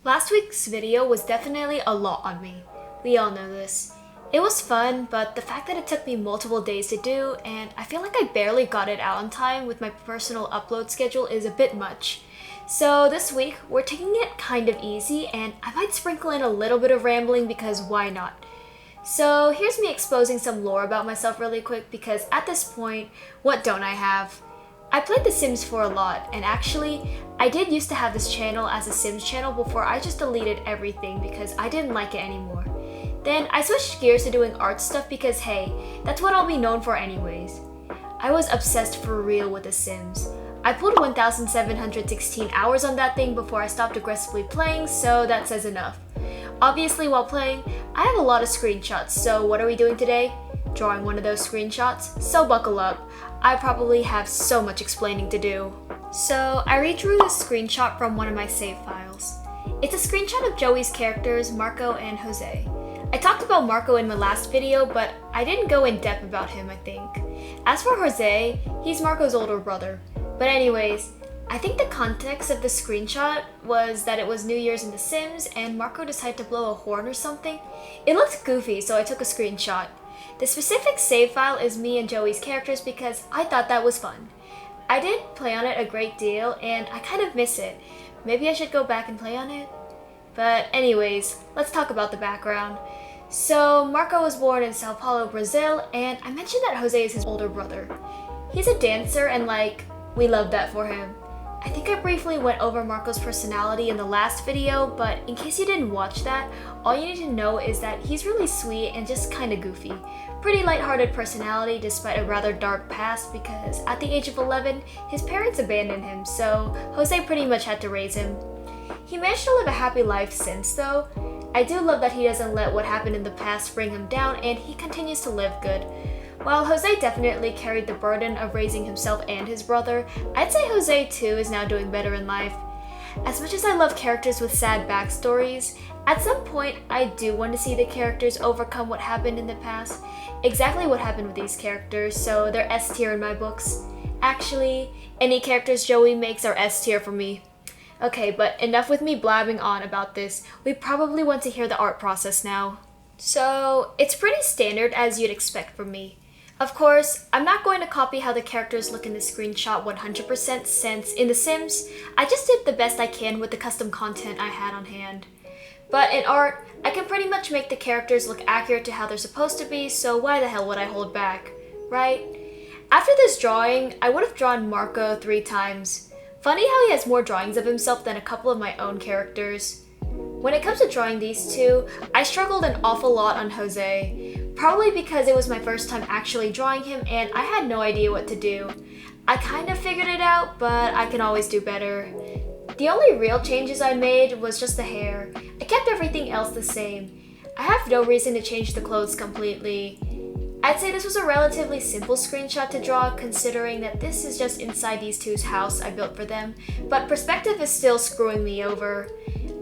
Last week's video was definitely a lot on me. We all know this. It was fun, but the fact that it took me multiple days to do, and I feel like I barely got it out on time with my personal upload schedule is a bit much. So this week, we're taking it kind of easy, and I might sprinkle in a little bit of rambling because why not? So here's me exposing some lore about myself really quick because at this point, what don't I have? I played The Sims 4 a lot, and actually, I did used to have this channel as a Sims channel before I just deleted everything because I didn't like it anymore. Then I switched gears to doing art stuff because hey, that's what I'll be known for anyways. I was obsessed for real with The Sims. I pulled 1,716 hours on that thing before I stopped aggressively playing, so that says enough. Obviously, while playing, I have a lot of screenshots, so what are we doing today? Drawing one of those screenshots? So buckle up. I probably have so much explaining to do. So I redrew this screenshot from one of my save files. It's a screenshot of Joey's characters, Marco and Jose. I talked about Marco in my last video, but I didn't go in depth about him, I think. As for Jose, he's Marco's older brother. But anyways, I think the context of the screenshot was that it was New Year's in The Sims and Marco decided to blow a horn or something. It looked goofy, so I took a screenshot. The specific save file is me and Joey's characters because I thought that was fun. I did play on it a great deal and I kind of miss it. Maybe I should go back and play on it? But anyways, let's talk about the background. So Marco was born in Sao Paulo, Brazil, and I mentioned that Jose is his older brother. He's a dancer and we love that for him. I think I briefly went over Marco's personality in the last video, but in case you didn't watch that, all you need to know is that he's really sweet and just kinda goofy. Pretty lighthearted personality despite a rather dark past because at the age of 11, his parents abandoned him, so Jose pretty much had to raise him. He managed to live a happy life since though. I do love that he doesn't let what happened in the past bring him down and he continues to live good. While Jose definitely carried the burden of raising himself and his brother, I'd say Jose too is now doing better in life. As much as I love characters with sad backstories, at some point I do want to see the characters overcome what happened in the past. Exactly what happened with these characters, so they're S tier in my books. Actually, any characters Joey makes are S tier for me. Okay, but enough with me blabbing on about this. We probably want to hear the art process now. So, it's pretty standard as you'd expect from me. Of course, I'm not going to copy how the characters look in the screenshot 100% since in The Sims, I just did the best I can with the custom content I had on hand. But in art, I can pretty much make the characters look accurate to how they're supposed to be, so why the hell would I hold back, right? After this drawing, I would have drawn Marco 3 times. Funny how he has more drawings of himself than a couple of my own characters. When it comes to drawing these two, I struggled an awful lot on Jose. Probably because it was my first time actually drawing him and I had no idea what to do. I kind of figured it out, but I can always do better. The only real changes I made was just the hair. I kept everything else the same. I have no reason to change the clothes completely. I'd say this was a relatively simple screenshot to draw considering that this is just inside these two's house I built for them, but perspective is still screwing me over.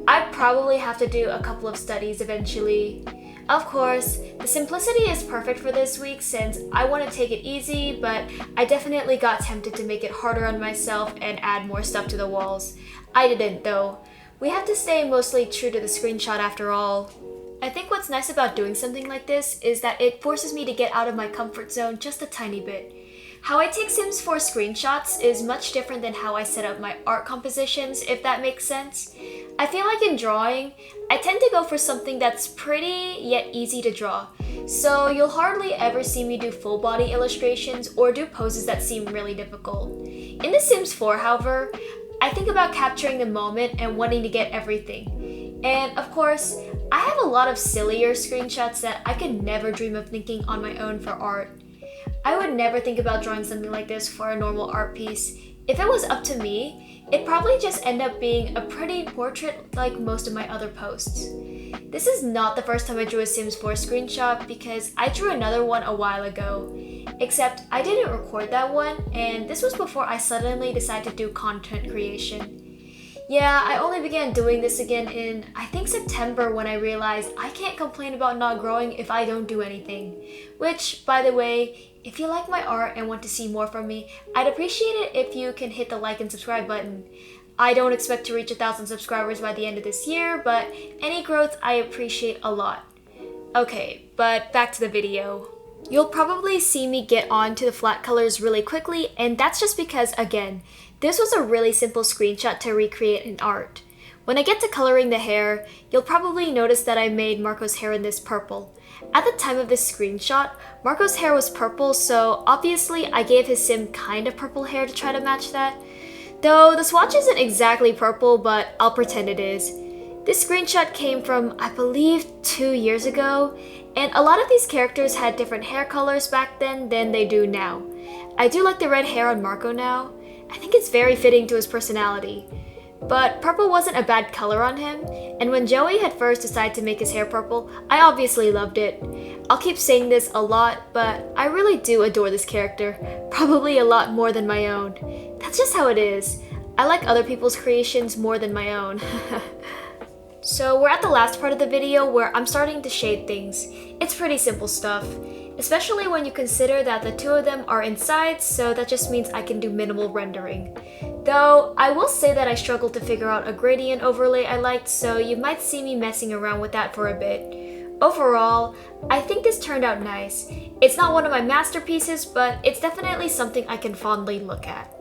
I'd probably have to do a couple of studies eventually. Of course, the simplicity is perfect for this week since I want to take it easy, but I definitely got tempted to make it harder on myself and add more stuff to the walls. I didn't though. We have to stay mostly true to the screenshot after all. I think what's nice about doing something like this is that it forces me to get out of my comfort zone just a tiny bit. How I take Sims 4 screenshots is much different than how I set up my art compositions, if that makes sense. I feel like in drawing, I tend to go for something that's pretty yet easy to draw. So you'll hardly ever see me do full body illustrations or do poses that seem really difficult. In The Sims 4, however, I think about capturing the moment and wanting to get everything. And of course, I have a lot of sillier screenshots that I could never dream of thinking on my own for art. I would never think about drawing something like this for a normal art piece. If it was up to me, it'd probably just end up being a pretty portrait like most of my other posts. This is not the first time I drew a Sims 4 screenshot because I drew another one a while ago. Except I didn't record that one, and this was before I suddenly decided to do content creation. Yeah, I only began doing this again in, I think September when I realized I can't complain about not growing if I don't do anything. Which, by the way, if you like my art and want to see more from me, I'd appreciate it if you can hit the like and subscribe button. I don't expect to reach 1,000 subscribers by the end of this year, but any growth I appreciate a lot. Okay, but back to the video. You'll probably see me get on to the flat colors really quickly, and that's just because, again, this was a really simple screenshot to recreate an art. When I get to coloring the hair, you'll probably notice that I made Marco's hair in this purple. At the time of this screenshot, Marco's hair was purple, so obviously I gave his sim kind of purple hair to try to match that. Though the swatch isn't exactly purple, but I'll pretend it is. This screenshot came from, I believe, 2 years ago, and a lot of these characters had different hair colors back then than they do now. I do like the red hair on Marco now. I think it's very fitting to his personality. But purple wasn't a bad color on him, and when Joey had first decided to make his hair purple, I obviously loved it. I'll keep saying this a lot, but I really do adore this character, probably a lot more than my own. That's just how it is. I like other people's creations more than my own. So we're at the last part of the video where I'm starting to shade things. It's pretty simple stuff, especially when you consider that the two of them are inside, so that just means I can do minimal rendering. Though, I will say that I struggled to figure out a gradient overlay I liked, so you might see me messing around with that for a bit. Overall, I think this turned out nice. It's not one of my masterpieces, but it's definitely something I can fondly look at.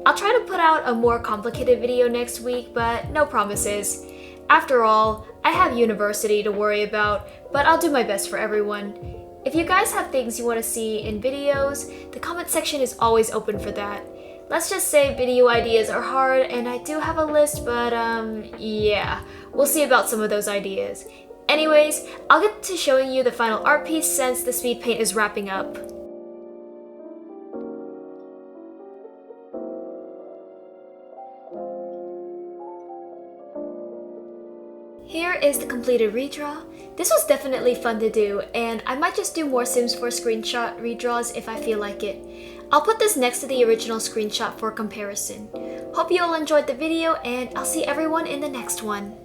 I'll try to put out a more complicated video next week, but no promises. After all, I have university to worry about, but I'll do my best for everyone. If you guys have things you want to see in videos, the comment section is always open for that. Let's just say video ideas are hard, and I do have a list, but yeah, we'll see about some of those ideas. Anyways, I'll get to showing you the final art piece since the speed paint is wrapping up. Here is the completed redraw. This was definitely fun to do, and I might just do more Sims 4 screenshot redraws if I feel like it. I'll put this next to the original screenshot for comparison. Hope you all enjoyed the video, and I'll see everyone in the next one.